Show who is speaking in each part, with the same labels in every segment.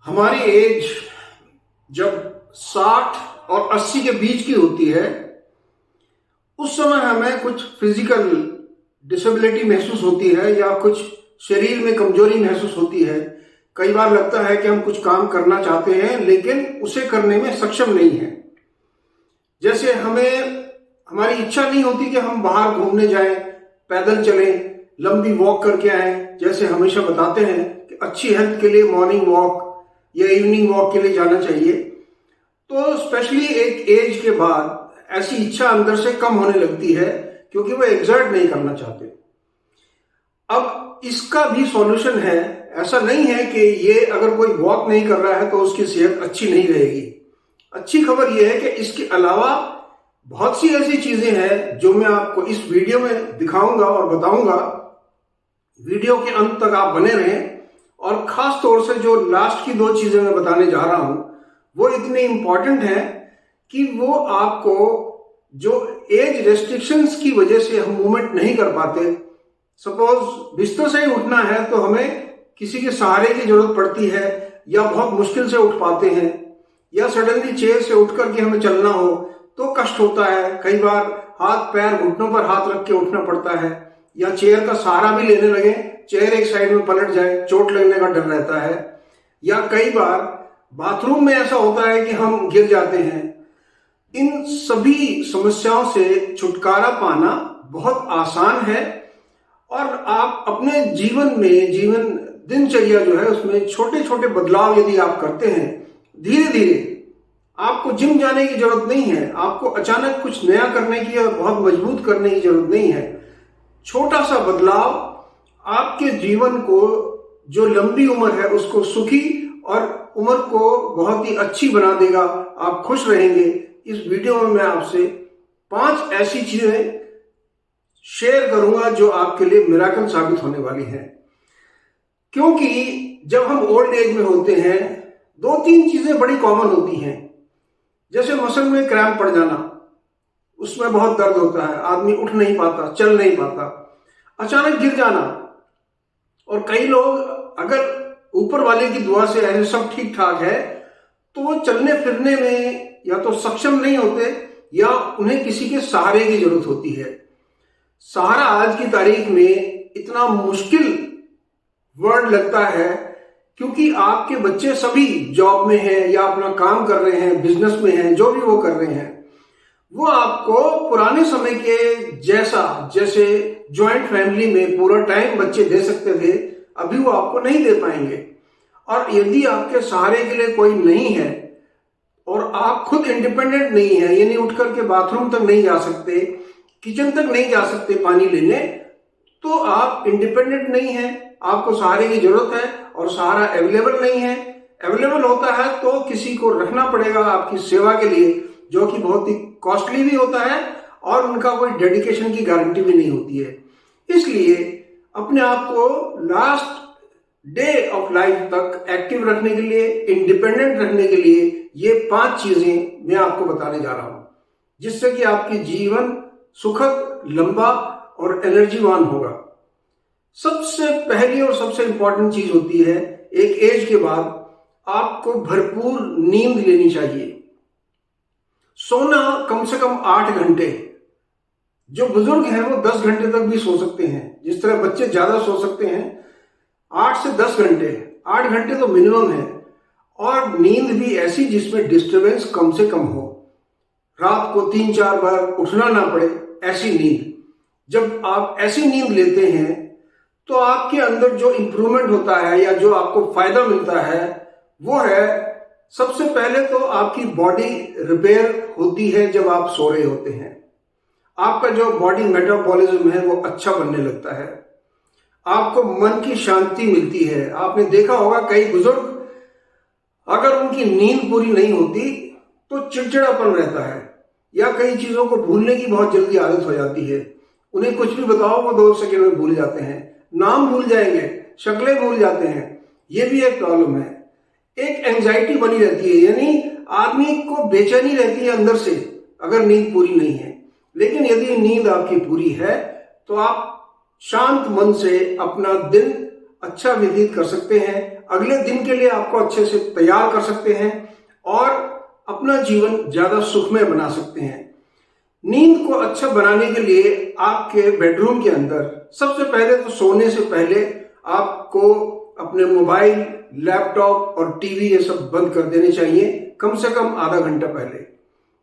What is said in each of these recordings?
Speaker 1: हमारी एज जब 60 और 80 के बीच की होती है, उस समय हमें कुछ फिजिकल डिसेबिलिटी महसूस होती है या कुछ शरीर में कमजोरी महसूस होती है। कई बार लगता है कि हम कुछ काम करना चाहते हैं लेकिन उसे करने में सक्षम नहीं है। जैसे हमारी इच्छा नहीं होती कि हम बाहर घूमने जाएं, पैदल चलें, लंबी वॉक करके आएं। जैसे हमेशा बताते हैं कि अच्छी हेल्थ के लिए मॉर्निंग वॉक या इवनिंग वॉक के लिए जाना चाहिए। तो स्पेशली एक एज के बाद ऐसी इच्छा अंदर से कम होने लगती है क्योंकि वो एग्जर्ट नहीं करना चाहते। अब इसका भी सॉल्यूशन है। ऐसा नहीं है कि ये अगर कोई वॉक नहीं कर रहा है तो उसकी सेहत अच्छी नहीं रहेगी। अच्छी खबर यह है कि इसके अलावा बहुत सी ऐसी चीजें हैं जो मैं आपको इस वीडियो में दिखाऊंगा और बताऊंगा। वीडियो के अंत तक आप बने रहें। और खास तौर से जो लास्ट की 2 चीजें मैं बताने जा रहा हूं वो इतनी इंपॉर्टेंट है कि वो आपको जो एज रेस्ट्रिक्शंस की वजह से हम मूवमेंट नहीं कर पाते, सपोज बिस्तर से ही उठना है तो हमें किसी के सहारे की जरूरत पड़ती है या बहुत मुश्किल से उठ पाते हैं, या सडनली चेयर से उठ करके हमें चलना हो तो कष्ट होता है। कई बार हाथ पैर घुटनों पर हाथ रख के उठना पड़ता है, या चेयर का सहारा भी लेने लगे, चेयर एक साइड में पलट जाए, चोट लगने का डर रहता है, या कई बार बाथरूम में ऐसा होता है कि हम गिर जाते हैं। इन सभी समस्याओं से छुटकारा पाना बहुत आसान है और आप अपने जीवन दिनचर्या जो है उसमें छोटे छोटे बदलाव यदि आप करते हैं धीरे धीरे, आपको जिम जाने की जरूरत नहीं है, आपको अचानक कुछ नया करने की या बहुत मजबूत करने की जरूरत नहीं है। छोटा सा बदलाव आपके जीवन को, जो लंबी उम्र है उसको सुखी और उम्र को बहुत ही अच्छी बना देगा। आप खुश रहेंगे। इस वीडियो में मैं आपसे 5 ऐसी चीजें शेयर करूंगा जो आपके लिए मिराकल साबित होने वाली हैं। क्योंकि जब हम ओल्ड एज में होते हैं 2-3 चीजें बड़ी कॉमन होती हैं। जैसे मसल में क्रैम्प पड़ जाना, उसमें बहुत दर्द होता है, आदमी उठ नहीं पाता, चल नहीं पाता, अचानक गिर जाना। और कई लोग अगर ऊपर वाले की दुआ से ऐसे सब ठीक ठाक है तो वो चलने फिरने में या तो सक्षम नहीं होते या उन्हें किसी के सहारे की जरूरत होती है। सहारा आज की तारीख में इतना मुश्किल वर्ड लगता है क्योंकि आपके बच्चे सभी जॉब में हैं या अपना काम कर रहे हैं, बिजनेस में हैं, जो भी वो कर रहे हैं, वो आपको पुराने समय के जैसे जॉइंट फैमिली में पूरा टाइम बच्चे दे सकते थे, अभी वो आपको नहीं दे पाएंगे। और यदि आपके सहारे के लिए कोई नहीं है और आप खुद इंडिपेंडेंट नहीं है, यानी उठ करके बाथरूम तक नहीं जा सकते, किचन तक नहीं जा सकते पानी लेने, तो आप इंडिपेंडेंट नहीं है, आपको सहारे की जरूरत है और सहारा अवेलेबल नहीं है। अवेलेबल होता है तो किसी को रखना पड़ेगा आपकी सेवा के लिए, जो कि बहुत ही कॉस्टली भी होता है और उनका कोई डेडिकेशन की गारंटी भी नहीं होती है। इसलिए अपने आप को लास्ट डे ऑफ लाइफ तक एक्टिव रखने के लिए, इंडिपेंडेंट रखने के लिए ये 5 चीजें मैं आपको बताने जा रहा हूं, जिससे कि आपकी जीवन सुखद, लंबा और एनर्जीवान होगा। सबसे पहली और सबसे इंपॉर्टेंट चीज होती है, एक एज के बाद आपको भरपूर नींद लेनी चाहिए। सोना कम से कम 8 घंटे। जो बुजुर्ग हैं वो 10 घंटे तक भी सो सकते हैं। जिस तरह बच्चे ज्यादा सो सकते हैं, 8 से 10 घंटे, 8 घंटे तो मिनिमम है। और नींद भी ऐसी जिसमें डिस्टरबेंस कम से कम हो, रात को 3-4 बार उठना ना पड़े, ऐसी नींद। जब आप ऐसी नींद लेते हैं तो आपके अंदर जो इंप्रूवमेंट होता है या जो आपको फायदा मिलता है वो है, सबसे पहले तो आपकी बॉडी रिपेयर होती है। जब आप सो रहे होते हैं आपका जो बॉडी मेटाबॉलिज्म है वो अच्छा बनने लगता है, आपको मन की शांति मिलती है। आपने देखा होगा कई बुजुर्ग अगर उनकी नींद पूरी नहीं होती तो चिड़चिड़ापन रहता है या कई चीजों को भूलने की बहुत जल्दी आदत हो जाती है। उन्हें कुछ भी बताओ वो 2 सेकंड में भूल जाते हैं, नाम भूल जाएंगे, शक्लें भूल जाते हैं। ये भी एक प्रॉब्लम है। एक एंजाइटी बनी रहती है, यानी आदमी को बेचैनी रहती है अंदर से अगर नींद पूरी नहीं है। लेकिन यदि नींद आपकी पूरी है तो आप शांत मन से अपना दिन अच्छा व्यतीत कर सकते हैं, अगले दिन के लिए आपको अच्छे से तैयार कर सकते हैं और अपना जीवन ज्यादा सुखमय बना सकते हैं। नींद को अच्छा बनाने के लिए आपके बेडरूम के अंदर सबसे पहले तो सोने से पहले आपको अपने मोबाइल, लैपटॉप और टीवी ये सब बंद कर देने चाहिए, कम से कम आधा घंटा पहले।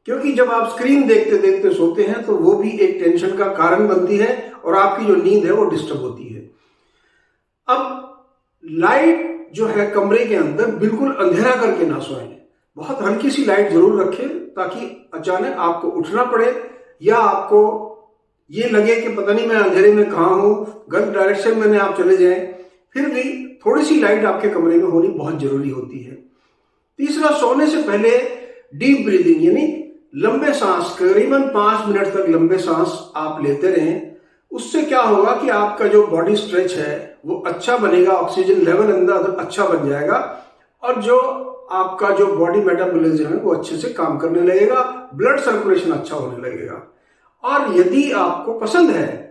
Speaker 1: क्योंकि जब आप स्क्रीन देखते देखते सोते हैं तो वो भी एक टेंशन का कारण बनती है और आपकी जो नींद है वो डिस्टर्ब होती है। अब लाइट जो है कमरे के अंदर बिल्कुल अंधेरा करके ना सोएं, बहुत हल्की सी लाइट जरूर रखें ताकि अचानक आपको उठना पड़े या आपको ये लगे कि पता नहीं मैं अंधेरे में कहाँ हूं, गलत डायरेक्शन में आप चले जाएं, फिर भी थोड़ी सी लाइट आपके कमरे में होनी बहुत जरूरी होती है। तीसरा, सोने से पहले डीप ब्रीदिंग यानी लंबे सांस, करीबन 5 मिनट तक लंबे सांस आप लेते रहें। उससे क्या होगा कि आपका जो बॉडी स्ट्रेच है वो अच्छा बनेगा, ऑक्सीजन लेवल अंदर अच्छा बन जाएगा और जो आपका जो बॉडी मेटाबॉलिज्म है वो अच्छे से काम करने लगेगा, ब्लड सर्कुलेशन अच्छा होने लगेगा। और यदि आपको पसंद है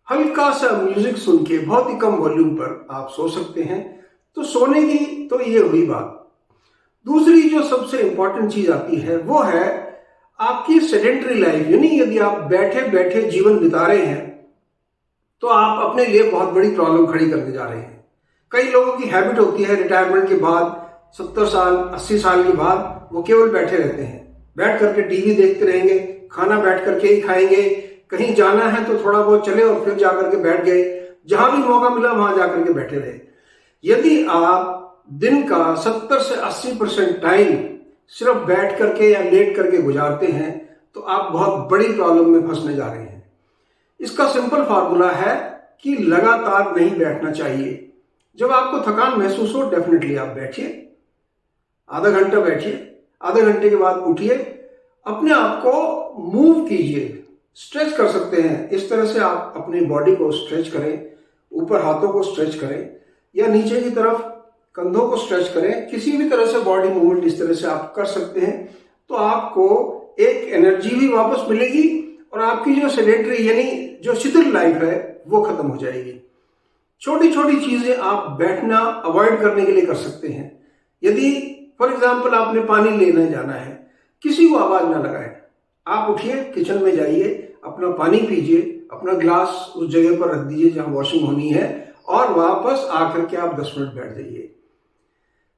Speaker 1: हल्का सा म्यूजिक सुन के बहुत ही कम वॉल्यूम पर आप सो सकते हैं। तो सोने की तो ये हुई बात। दूसरी जो सबसे इंपॉर्टेंट चीज आती है वो है आपकी सेडेंटरी लाइफ, यानी यदि आप बैठे बैठे जीवन बिता रहे हैं तो आप अपने लिए बहुत बड़ी प्रॉब्लम खड़ी करने जा रहे हैं। कई लोगों की हैबिट होती है रिटायरमेंट के बाद 70 साल 80 साल के बाद वो केवल बैठे रहते हैं, बैठ करके टीवी देखते रहेंगे, खाना बैठ करके ही खाएंगे, कहीं जाना है तो थोड़ा बहुत चले और फिर जाकर के बैठ गए, जहां भी मौका मिला वहां जाकर के बैठे रहे। यदि आप दिन का 70 से 80% टाइम सिर्फ बैठ करके या लेट करके गुजारते हैं तो आप बहुत बड़ी प्रॉब्लम में फंसने जा रहे हैं। इसका सिंपल फार्मूला है कि लगातार नहीं बैठना चाहिए। जब आपको थकान महसूस हो डेफिनेटली आप बैठिए, आधा घंटा बैठिए, आधे घंटे के बाद उठिए, अपने आप को मूव कीजिए, स्ट्रेच कर सकते हैं। इस तरह से आप अपनी बॉडी को स्ट्रेच करें, ऊपर हाथों को स्ट्रेच करें या नीचे की तरफ कंधों को स्ट्रेच करें, किसी भी तरह से बॉडी मूवमेंट इस तरह से आप कर सकते हैं तो आपको एक एनर्जी भी वापस मिलेगी और आपकी जो सेडेंटरी यानी जो शिथिल लाइफ है वो खत्म हो जाएगी। छोटी छोटी चीजें आप बैठना अवॉइड करने के लिए कर सकते हैं। यदि फॉर एग्जाम्पल आपने पानी लेने जाना है, किसी को आवाज ना लगाए, आप उठिए, किचन में जाइए, अपना पानी पीजिए, अपना ग्लास उस जगह पर रख दीजिए जहां वॉशिंग होनी है और वापस आकर के आप 10 मिनट बैठ जाइए।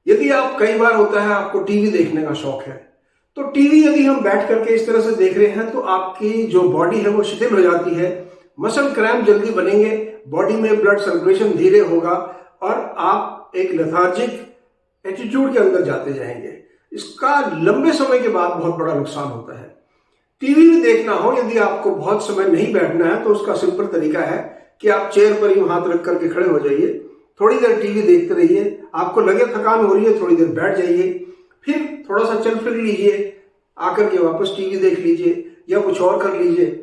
Speaker 1: यदि आप कई बार होता है आपको टीवी देखने का शौक है तो टीवी यदि हम बैठ करके इस तरह से देख रहे हैं तो आपकी जो बॉडी है वो शिथिल हो जाती है, मसल क्रैम्प जल्दी बनेंगे, बॉडी में ब्लड सर्कुलेशन धीरे होगा और आप एक लेथार्जिक एटीट्यूड के अंदर जाते जाएंगे। इसका लंबे समय के बाद बहुत बड़ा नुकसान होता है। टीवी भी देखना हो, यदि आपको बहुत समय नहीं बैठना है तो उसका सिंपल तरीका है कि आप चेयर पर ही हाथ रख करके खड़े हो जाइए, थोड़ी देर टीवी देखते रहिए, आपको लगे थकान हो रही है थोड़ी देर बैठ जाइए, फिर थोड़ा सा चल फिर लीजिए, आकर के वापस टीवी देख लीजिए या कुछ और कर लीजिए।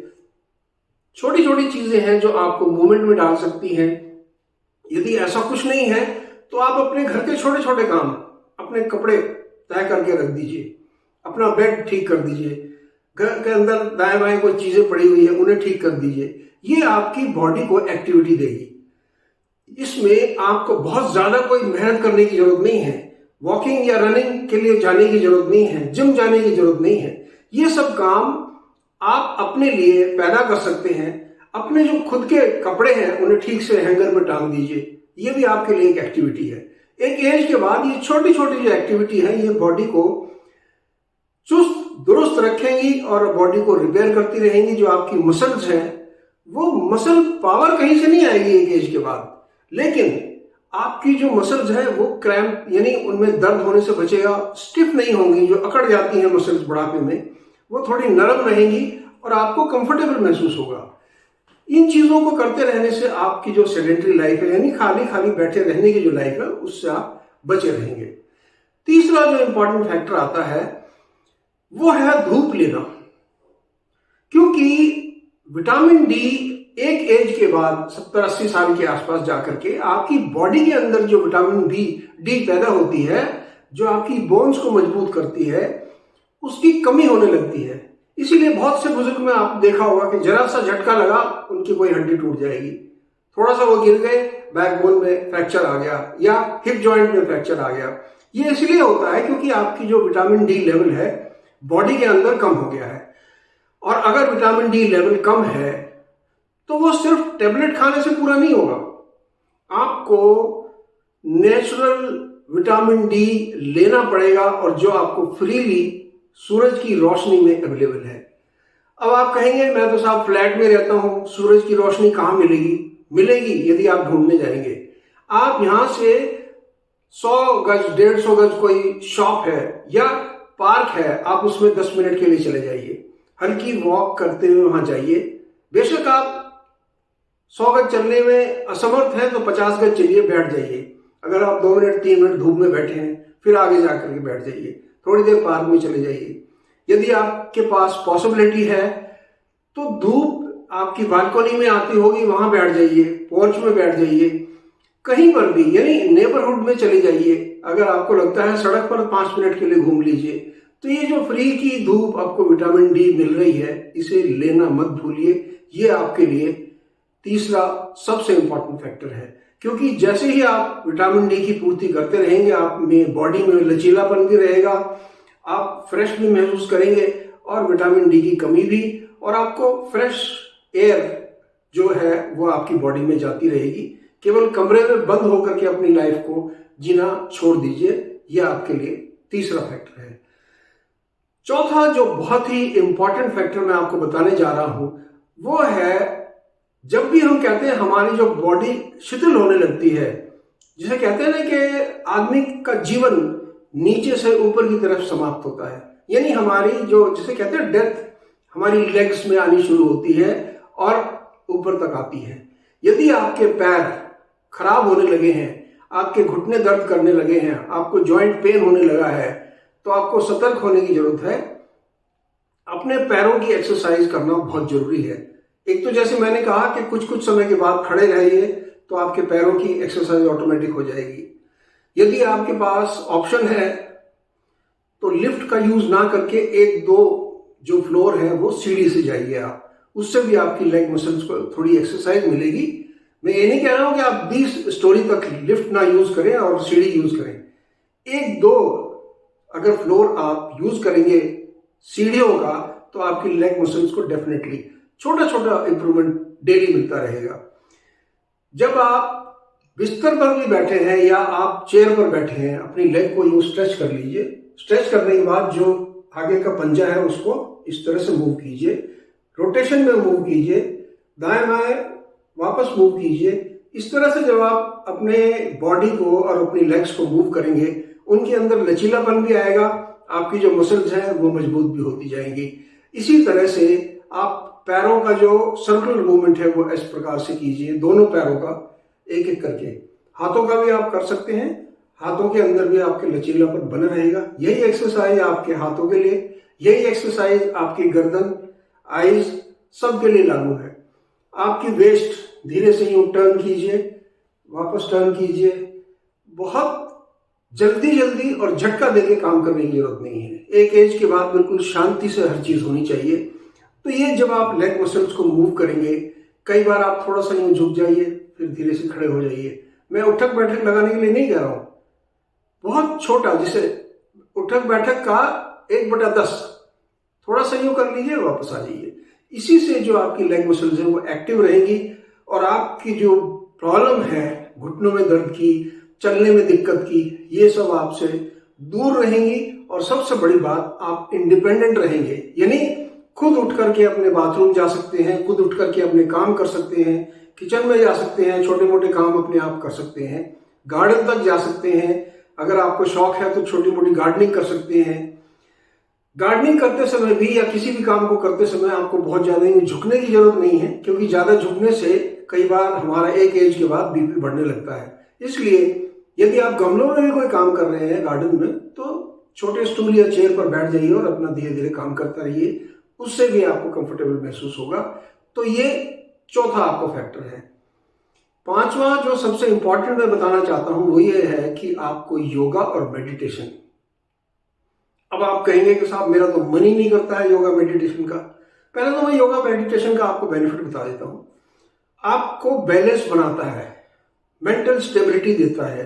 Speaker 1: छोटी छोटी चीजें हैं जो आपको मूवमेंट में डाल सकती हैं। यदि ऐसा कुछ नहीं है तो आप अपने घर के छोटे छोटे काम, अपने कपड़े तय करके रख दीजिए, अपना बेड ठीक कर दीजिए, घर के अंदर दाएं बाएं कोई चीजें पड़ी हुई है उन्हें ठीक कर दीजिए। ये आपकी बॉडी को एक्टिविटी देगी। इसमें आपको बहुत ज्यादा कोई मेहनत करने की जरूरत नहीं है, वॉकिंग या रनिंग के लिए जाने की जरूरत नहीं है, जिम जाने की जरूरत नहीं है। ये सब काम आप अपने लिए पैदा कर सकते हैं। अपने जो खुद के कपड़े हैं उन्हें ठीक से हैंगर में टांग दीजिए, ये भी आपके लिए एक एक्टिविटी है। एक एज के बाद ये छोटी छोटी जो एक्टिविटी है ये बॉडी को चुस्त दुरुस्त रखेंगी और बॉडी को रिपेयर करती रहेंगी। जो आपकी मसल्स हैं वो मसल पावर कहीं से नहीं आएगी एक एज के बाद, लेकिन आपकी जो मसल्स है वो क्रैम्प यानी उनमें दर्द होने से बचेगा, स्टिफ नहीं होंगी। जो अकड़ जाती हैं मसल्स बुढ़ापे में वो थोड़ी नरम रहेंगी और आपको कंफर्टेबल महसूस होगा। इन चीजों को करते रहने से आपकी जो सेडेंटरी लाइफ है यानी खाली खाली बैठे रहने की जो लाइफ है उससे आप बचे रहेंगे। तीसरा जो इंपॉर्टेंट फैक्टर आता है वो है धूप लेना, क्योंकि विटामिन डी एक एज के बाद 70-80 साल के आसपास जाकर के आपकी बॉडी के अंदर जो विटामिन डी पैदा होती है, जो आपकी बोन्स को मजबूत करती है, उसकी कमी होने लगती है। इसीलिए बहुत से बुजुर्ग में आप देखा होगा कि जरा सा झटका लगा उनकी कोई हड्डी टूट जाएगी, थोड़ा सा वो गिर गए बैकबोन में फ्रैक्चर आ गया या हिप जॉइंट में फ्रैक्चर आ गया। ये इसलिए होता है क्योंकि आपकी जो विटामिन डी लेवल है बॉडी के अंदर कम हो गया है। और अगर विटामिन डी लेवल कम है तो वो सिर्फ टेबलेट खाने से पूरा नहीं होगा, आपको नेचुरल विटामिन डी लेना पड़ेगा और जो आपको फ्रीली सूरज की रोशनी में अवेलेबल है। अब आप कहेंगे मैं तो साहब फ्लैट में रहता हूं, सूरज की रोशनी कहां मिलेगी? मिलेगी यदि आप ढूंढने जाएंगे। आप यहां से 100 गज 150 गज कोई शॉप है या पार्क है, आप उसमें 10 मिनट के लिए चले जाइए, हल्की वॉक करते हुए वहां जाइए। बेशक आप 100 गज चलने में असमर्थ हैं तो 50 गज चलिए, बैठ जाइए। अगर आप 2 मिनट 3 मिनट धूप में बैठे हैं फिर आगे जाकर के बैठ जाइए, थोड़ी देर पार्क में चले जाइए। यदि आपके पास पॉसिबिलिटी है तो धूप आपकी बालकनी में आती होगी, वहां बैठ जाइए, पोर्च में बैठ जाइए, कहीं पर भी, यानी नेबरहुड में चले जाइए। अगर आपको लगता है सड़क पर 5 मिनट के लिए घूम लीजिए। तो ये जो फ्री की धूप आपको विटामिन डी मिल रही है, इसे लेना मत भूलिए। ये आपके लिए तीसरा सबसे इंपॉर्टेंट फैक्टर है, क्योंकि जैसे ही आप विटामिन डी की पूर्ति करते रहेंगे, आप में बॉडी में लचीलापन भी रहेगा, आप फ्रेश भी महसूस करेंगे और विटामिन डी की कमी भी, और आपको फ्रेश एयर जो है वो आपकी बॉडी में जाती रहेगी। केवल कमरे में बंद होकर के अपनी लाइफ को जीना छोड़ दीजिए। यह आपके लिए तीसरा फैक्टर है। चौथा जो बहुत ही इंपॉर्टेंट फैक्टर मैं आपको बताने जा रहा हूं वो है, जब भी हम कहते हैं हमारी जो बॉडी शिथिल होने लगती है, जिसे कहते हैं ना कि आदमी का जीवन नीचे से ऊपर की तरफ समाप्त होता है, यानी हमारी जो जिसे कहते हैं डेथ हमारी लेग्स में आनी शुरू होती है और ऊपर तक आती है। यदि आपके पैर खराब होने लगे हैं, आपके घुटने दर्द करने लगे हैं, आपको जॉइंट पेन होने लगा है, तो आपको सतर्क होने की जरूरत है। अपने पैरों की एक्सरसाइज करना बहुत जरूरी है। एक तो जैसे मैंने कहा कि कुछ कुछ समय के बाद खड़े रहिए तो आपके पैरों की एक्सरसाइज ऑटोमेटिक हो जाएगी। यदि आपके पास ऑप्शन है तो लिफ्ट का यूज ना करके 1-2 जो फ्लोर है वो सीढ़ी से जाइए आप, उससे भी आपकी लेग मसल्स को थोड़ी एक्सरसाइज मिलेगी। मैं ये नहीं कह रहा हूं कि आप 20 स्टोरी तक लिफ्ट ना यूज करें और सीढ़ी यूज करें। 1-2 अगर फ्लोर आप यूज करेंगे सीढ़ियों का तो आपकी लेग मसल्स को डेफिनेटली छोटा छोटा इंप्रूवमेंट डेली मिलता रहेगा। जब आप बिस्तर पर भी बैठे हैं या आप चेयर पर बैठे हैं, अपनी लेग को यूं स्ट्रेच कर लीजिए। स्ट्रेच करने के बाद जो आगे का पंजा है उसको इस तरह से मूव कीजिए, रोटेशन में मूव कीजिए, दाएं बाएं वापस मूव कीजिए। इस तरह से जब आप अपने बॉडी को और अपनी लेग्स को मूव करेंगे, उनके अंदर लचीलापन भी आएगा, आपकी जो मसल्स हैं वो मजबूत भी होती जाएंगी। इसी तरह से आप पैरों का जो सर्कुलर मूवमेंट है वो इस प्रकार से कीजिए, दोनों पैरों का एक एक करके। हाथों का भी आप कर सकते हैं, हाथों के अंदर भी आपके लचीलापन बना रहेगा। यही एक्सरसाइज आपके हाथों के लिए, यही एक्सरसाइज आपकी गर्दन, आईज सब के लिए लागू है। आपकी वेस्ट धीरे से यूं टर्न कीजिए, वापस टर्न कीजिए। बहुत जल्दी जल्दी और झटका देके काम करने की जरूरत नहीं है। एक एज के बाद बिल्कुल शांति से हर चीज होनी चाहिए। तो ये जब आप लेग मसल्स को मूव करेंगे, कई बार आप थोड़ा सा यूं झुक जाइए, फिर धीरे से खड़े हो जाइए। मैं उठक बैठक लगाने के लिए नहीं कह रहा हूं, बहुत छोटा, जिसे उठक बैठक का 1/10 थोड़ा सा यूं कर लीजिए, वापस आ जाइए। इसी से जो आपकी लेग मसल्स हैं वो एक्टिव रहेंगी और आपकी जो प्रॉब्लम है घुटनों में दर्द की, चलने में दिक्कत की, ये सब आपसे दूर रहेंगी। और सबसे बड़ी बात, आप इंडिपेंडेंट रहेंगे, यानी खुद उठ करके अपने बाथरूम जा सकते हैं, खुद उठ करके अपने काम कर सकते हैं, किचन में जा सकते हैं, छोटे मोटे काम अपने आप कर सकते हैं, गार्डन तक जा सकते हैं। अगर आपको शौक है तो छोटी मोटी गार्डनिंग कर सकते हैं। गार्डनिंग करते समय भी या किसी भी काम को करते समय आपको बहुत ज्यादा झुकने की जरूरत नहीं है, क्योंकि ज्यादा झुकने से कई बार हमारा एक एज के बाद बीपी बढ़ने लगता है। इसलिए यदि आप गमलों में भी कोई काम कर रहे हैं गार्डन में, तो छोटे स्टूल या चेयर पर बैठ जाइए और अपना धीरे धीरे काम करता रहिए, उससे भी आपको कंफर्टेबल महसूस होगा। तो ये चौथा आपका फैक्टर है। पांचवा जो सबसे इंपॉर्टेंट मैं बताना चाहता हूं वो ये है कि आपको योगा और मेडिटेशन। अब आप कहेंगे कि साहब मेरा तो मन ही नहीं करता है योगा मेडिटेशन का। पहले तो मैं योगा मेडिटेशन का आपको बेनिफिट बता देता हूं। आपको बैलेंस बनाता है, मेंटल स्टेबिलिटी देता है,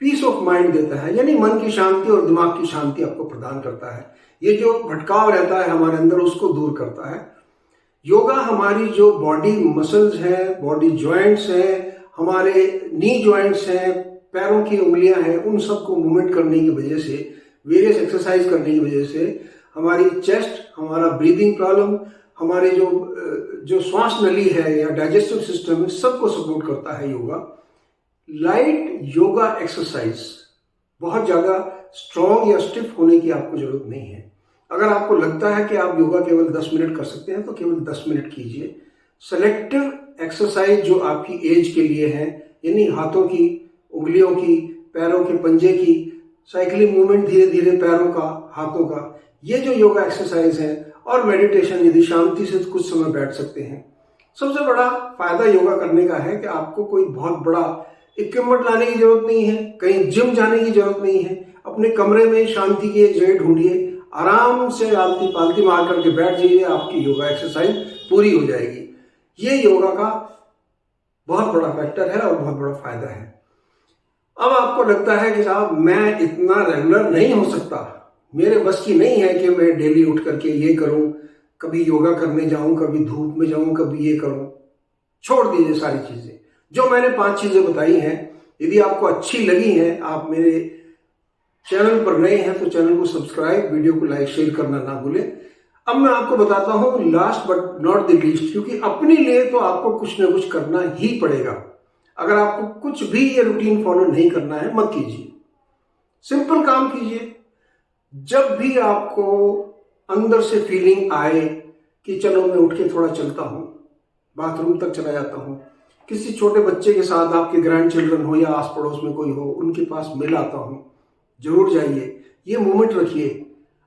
Speaker 1: पीस ऑफ माइंड देता है, यानी मन की शांति और दिमाग की शांति आपको प्रदान करता है। ये जो भटकाव रहता है हमारे अंदर उसको दूर करता है। योगा हमारी जो बॉडी मसल्स हैं, बॉडी जॉइंट्स हैं, हमारे नी जॉइंट्स हैं, पैरों की उंगलियां हैं, उन सबको मूवमेंट करने की वजह से, वेरियस एक्सरसाइज करने की वजह से हमारी चेस्ट, हमारा ब्रीदिंग प्रॉब्लम, हमारे जो श्वास नली है या डाइजेस्टिव सिस्टम है, सबको सपोर्ट करता है योगा। लाइट योगा एक्सरसाइज, बहुत ज़्यादा स्ट्रॉन्ग या स्टिफ होने की आपको जरूरत नहीं है। अगर आपको लगता है कि आप योगा केवल 10 मिनट कर सकते हैं तो केवल 10 मिनट कीजिए। सेलेक्टिव एक्सरसाइज जो आपकी एज के लिए है, यानी हाथों की, उंगलियों की, पैरों के पंजे की, साइकिलिंग मूवमेंट धीरे धीरे पैरों का, हाथों का, ये जो योगा एक्सरसाइज है, और मेडिटेशन, यदि शांति से कुछ समय बैठ सकते हैं। सबसे बड़ा फायदा योगा करने का है कि आपको कोई बहुत बड़ा इक्विपमेंट लाने की जरूरत नहीं है, कहीं जिम जाने की जरूरत नहीं है। अपने कमरे में शांति की एक जगह ढूंढिए, आराम से आलती पालती मार करके बैठ जाइए, आपकी योगा एक्सरसाइज पूरी हो जाएगी। ये योगा का बहुत बड़ा फैक्टर है और बहुत बड़ा फायदा है। अब आपको लगता है कि साहब मैं इतना रेगुलर नहीं हो सकता, मेरे बस की नहीं है कि मैं डेली उठ करके ये करूं, कभी योगा करने जाऊं, कभी धूप में जाऊं, कभी ये करूं। छोड़ दीजिए सारी चीजें। जो मैंने 5 चीजें बताई हैं, यदि आपको अच्छी लगी हैं, आप मेरे चैनल पर नए हैं तो चैनल को सब्सक्राइब, वीडियो को लाइक शेयर करना ना भूलें। अब मैं आपको बताता हूं last but not the least, क्योंकि अपने लिए तो आपको कुछ ना कुछ करना ही पड़ेगा। अगर आपको कुछ भी ये रूटीन फॉलो नहीं करना है, मत कीजिए। सिंपल काम कीजिए। जब भी आपको अंदर से फीलिंग आए कि चलो मैं उठ के थोड़ा चलता हूं, बाथरूम तक चला जाता हूं, किसी छोटे बच्चे के साथ, आपके ग्रैंड चिल्ड्रन हो या आस पड़ोस में कोई हो, उनके पास मिल आता हूं, जरूर जाइए, ये मूवमेंट रखिए।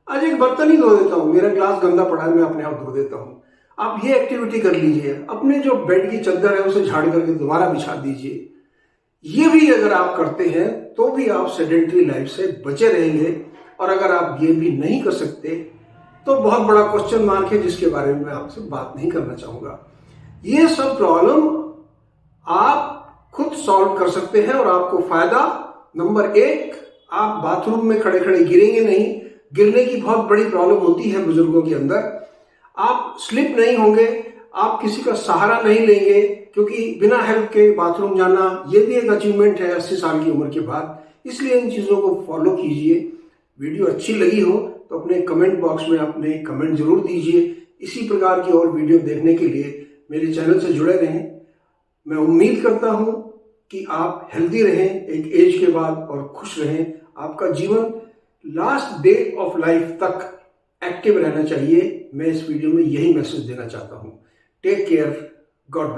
Speaker 1: आज एक बर्तन ही धो देता हूँ, मेरा ग्लास गंदा पड़ा है, मैं अपने आप धो देता हूँ। आप ये एक्टिविटी कर लीजिए। अपने जो बेड की चादर है उसे झाड़ करके दोबारा बिछा दीजिए। ये भी अगर आप करते हैं तो भी आप सेडेंटरी लाइफ से बचे रहेंगे। और अगर आप ये भी नहीं कर सकते तो बहुत बड़ा क्वेश्चन मार्क है, जिसके बारे में मैं आपसे बात नहीं करना चाहूंगा। ये सब प्रॉब्लम आप खुद सॉल्व कर सकते हैं और आपको फायदा नंबर 1, आप बाथरूम में खड़े खड़े गिरेंगे नहीं। गिरने की बहुत बड़ी प्रॉब्लम होती है बुजुर्गों के अंदर। आप स्लिप नहीं होंगे, आप किसी का सहारा नहीं लेंगे, क्योंकि बिना हेल्प के बाथरूम जाना ये भी एक अचीवमेंट है 80 साल की उम्र के बाद। इसलिए इन चीज़ों को फॉलो कीजिए। वीडियो अच्छी लगी हो तो अपने कमेंट बॉक्स में अपने कमेंट जरूर दीजिए। इसी प्रकार की और वीडियो देखने के लिए मेरे चैनल से जुड़े रहें। मैं उम्मीद करता हूं कि आप हेल्दी रहें एक एज के बाद और खुश रहें। आपका जीवन लास्ट डे ऑफ लाइफ तक एक्टिव रहना चाहिए। मैं इस वीडियो में यही मैसेज देना चाहता हूं। Take care, God bless.